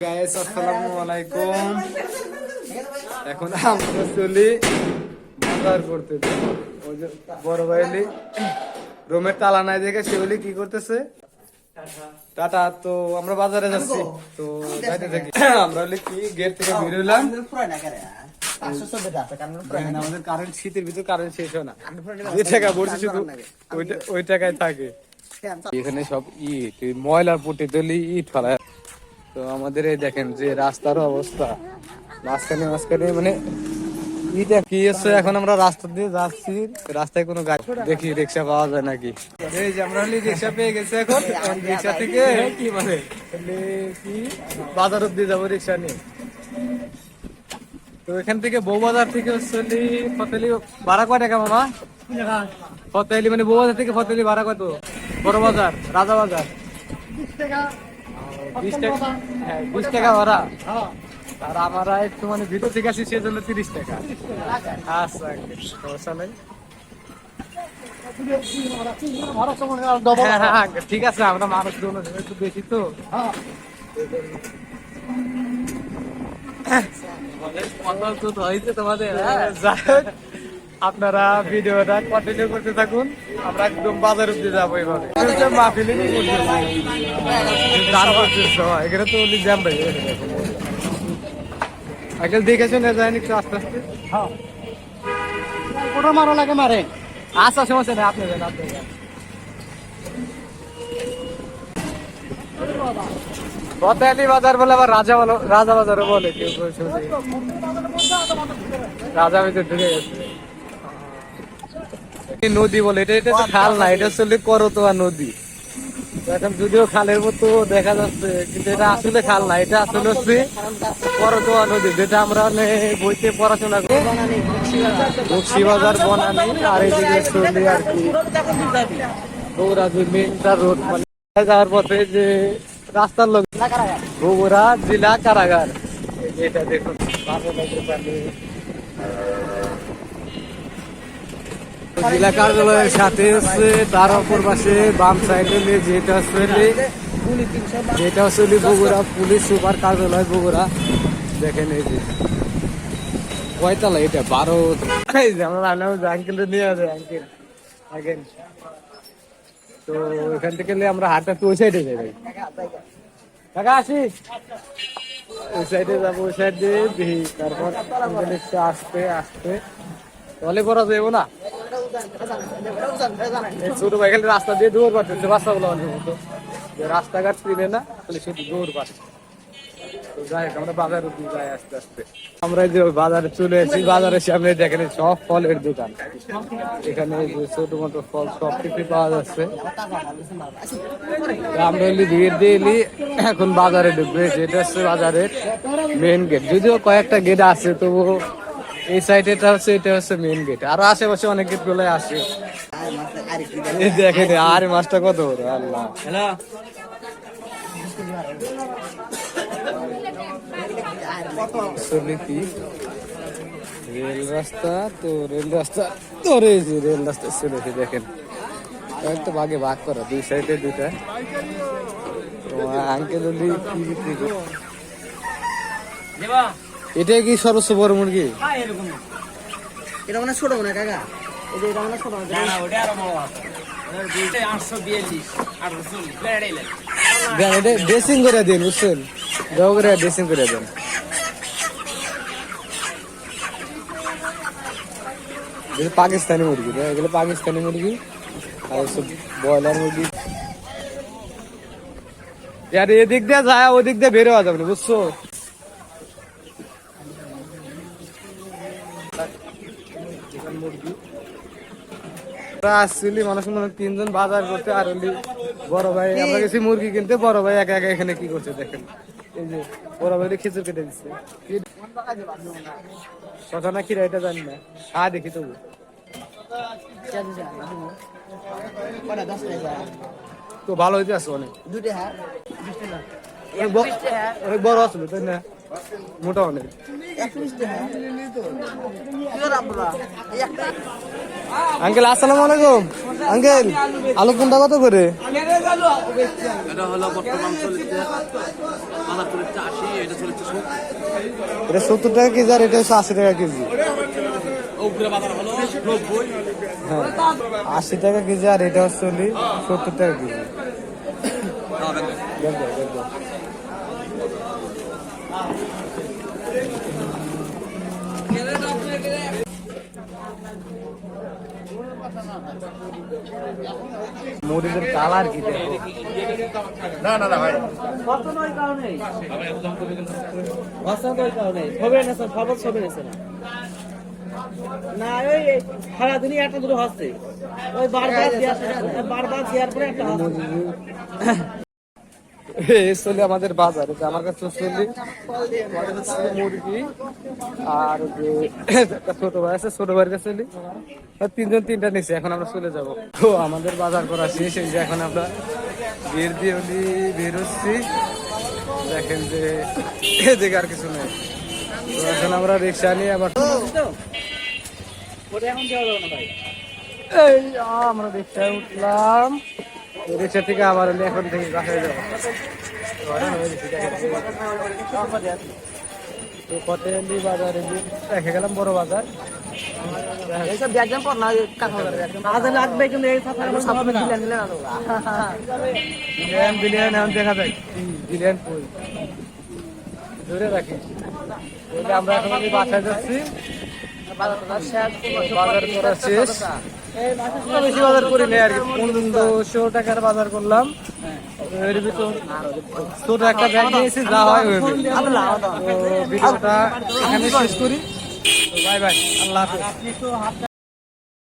Guys আসসালামু আলাইকুম। এখন আমরা চলি বাজার করতে। ওই যে বড় ভাইলি রুমের তালা নাই দেখে শিউলি কি করতেছে, টাটা। তো আমরা বাজারে যাচ্ছি, তো যাইতে থাকি। আমরা হলে কি গেট থেকে বের হইলাম, আমাদের কারেন্ট শীতের ভিতর কারেন্ট শেষ হয় না, যে টাকা পড়ছে শুধু ওই টাকায় থাকে। এখানে সব ইট, ময়লার পুটি তলি ইট ফেলা। তো আমাদের এই দেখেন যে রাস্তার অবস্থা, মাঝখানে মানে ইটা কি হচ্ছে। এখন আমরা রাস্তা দিয়ে যাচ্ছি, রাস্তায় কোনো গাড়ি দেখি রিক্সা পাওয়া যায় নাকি। এই যে আমরা রিক্সা পেয়ে গেছি, এখন রিক্সা থেকে কি মানে কি বাজার অব্দি যাবো রিক্সা নিয়ে। তো এখান থেকে বউবাজার থেকে হচ্ছে ফতেলি ভাড়া কয় টাকা মামা? ফতেলি মানে বউবাজার থেকে ফতেলি ভাড়া কত? বড় বাজার, রাজা বাজার 20 টাকা। হ্যাঁ 20 টাকা ভাড়া। আর আমরা একটু মানে ভিতর থেকে আসি সেজন্য 30 টাকা। আচ্ছা সমস্যা নাই, ঠিক আছে। আমরা মানুষ একটু বেশি তো। তোমাদের আপনারা ভিডিওটা কন্টিনিউ করতে থাকুন, আমরা একদম বাজার অব্দি যাবো। এভাবে এখানে তো জ্যাম ভাই, আজকাল দেখে শুনে যায় একটু আস্তে আস্তে। হ্যাঁ ওটা মারা লাগে মারে। আচ্ছা সমস্যা নেই, আপনি যান আপনি যান। ফতেহালি বাজার বলে আবার রাজা বাজারও বলে কেউ কেউ। রাজা ভিতর ঢুকে গেছে। নদী বলে, এটা তো খাল না, এটা আসলে করতোয়া নদী। এখন যদিও খালের মতো দেখা যাচ্ছে, কিন্তু এটা আসলে খাল না, এটা আসলে হচ্ছে করতোয়া নদী, যেটা আমরা বইতে পড়াশোনা করি। বক্সিবাজার বনানী, আর এইদিকে চলি আর কি বগুড়াজি মেনটা রোড, মানে যাওয়ার পথে যে রাস্তার লোক বগুড়া জেলা কারাগার। এটা দেখুন জেলা কার্যালয়ের সাথে হচ্ছে, তার অপর পাশে বাম সাইডে যেটা হচ্ছে বগুড়া পুলিশ সুপার কার্যালয় বগুড়া। দেখেন এই যে কয়তলা এটা, 12। আঙ্কেল নিয়ে আসে আঙ্কেল আগেন। তো ওইখান থেকে আমরা হাটটা তো ওই সাইডে যাই ভাই, টাকা আসি ওই সাইডে যাবো, ওই সাইড দিয়ে দেখি। তারপর আসতে আসতে তলে পড়া যাবো না, ছোট ভাই খালি রাস্তা দিয়ে দৌড় পাচ্ছে বাচ্চাগুলো অনেক মতো, রাস্তাঘাট চিনে না, খালি শুধু দৌড় পাচ্ছে। তো যাই হোক আমরা বাজার অব্দি যাই আস্তে আস্তে। আমরা যে বাজারে চলে এসেছি, বাজারের সামনে দেখেন সব ফলের দোকান। এখানে ছোট মোটো ফল সব কিছু পাওয়া যাচ্ছে। আমরা ভিড় দিয়ে এলি, এখন বাজারে ঢুকবে। যেটা হচ্ছে বাজারের মেন গেট, যদিও কয়েকটা গেট আছে, তবু এই সাইডে এটা হচ্ছে মেন গেট। আরো আশেপাশে অনেক গেট গুলো আসে। দেখেন আর মাছটা কত বড়, আল্লাহ। রেল রাস্তা তো রেল রাস্তা চলেছে। দেখেন কয়েকটা ভাগে ভাগ করা, দুই সাইডে দুইটা। আঙ্কেল এটা কি সর্বোচ্চ বড় মুরগি? এটা মানে ছোট না কাকা, এটা মানে ছোট এটা ড্রেসিং করে দিন, বুঝছেন, ড্রেসিং করে দেন। পাকিস্তানি মুরগি, এগুলো পাকিস্তানি মুরগি, আর ব্রয়লার মুরগি। আর এদিক দিয়ে যায়, ওদিক দিয়ে বের হওয়া যাবে না, বুঝছো। আসছিলি মানুষ মনে 3 জন বাজার করতে, আর বড় ভাই আমরা গেছি মুরগি কিনতে। বড় ভাই একা একা এখানে কি করছে দেখেন, এই যে বড় ভাই খিচুড়ি কেটে দিচ্ছে। কথা না খিরা এটা জানি না, দেখি তবু তো ভালো হইতে আছে অনেক। অনেক বড় আসলো তাই না? মোটা অনেক। 120 টাকা কি করে আপনারা এই একটা আঙ্কেল আসসালামু আলাইকুম। আঙ্কেল আলু কোনটা কত করে? এটা হলো বর্তমান চলছে 80, এটা চলছে 70। এটা 70 টাকা কেজি আর এটা হচ্ছে 80 টাকা কেজি। উপরে বাজার হলো 90। হ্যাঁ 80 টাকা কেজি আর এটা হচ্ছে 70 টাকা কেজি। দেখো, দেখো। মরিচের কালার কি দেখো। না না না ভাই, কতই কারণে কতই কারণে হবে না স্যার খবর হবে না স্যার না ওই সারা দিনই একটা দুটো হচ্ছে ওই বারবার দেওয়ার পরে একটা হচ্ছে চলে আমাদের বাজারে আমার কাছে চলি মুরগি আর যে একটা ছোট ভাই আছে, ছোট ভাইয়ের কাছে চলি তিনজন তিনটা নিচ্ছে। এখন আমরা চলে যাব। তো আমাদের বাজার করা শেষ, এই যে এখন আমরা বের দিয়ে বের হচ্ছি। দেখেন যে এদিকে আর কিছু নেই। তো এখন আমরা রিক্সা নিয়ে আবার ওটা এখন দেওয়া যাবে না ভাই এই আমরা রিক্সায় উঠলাম। রিক্সা থেকে আবার এখন থেকে বাসায় যাবো। তো কটেলি বাজারে রেখে গেলাম, বড় বাজার। এইসব ব্যাগজাম পর না কাকা আজ লাগবে কিন্তু এই সাথে সব মিলে নিলে না বিলিয়ন বিলিয়ন এখন দেখা যায় বিলিয়ন কই ধরে রাখি। তাহলে আমরা এখন বাসায় যাচ্ছি। বাজার করা শেষ। বেশি বাজার করি নাই আর কি, 1500 টাকার বাজার করলাম। এর ভিতর ছোট একটা ব্যাগ নিয়েছি, যা হয় হইবে। তো ভিডিওটা এখানে শেষ করি। বাই বাই, আল্লাহ হাফেজ।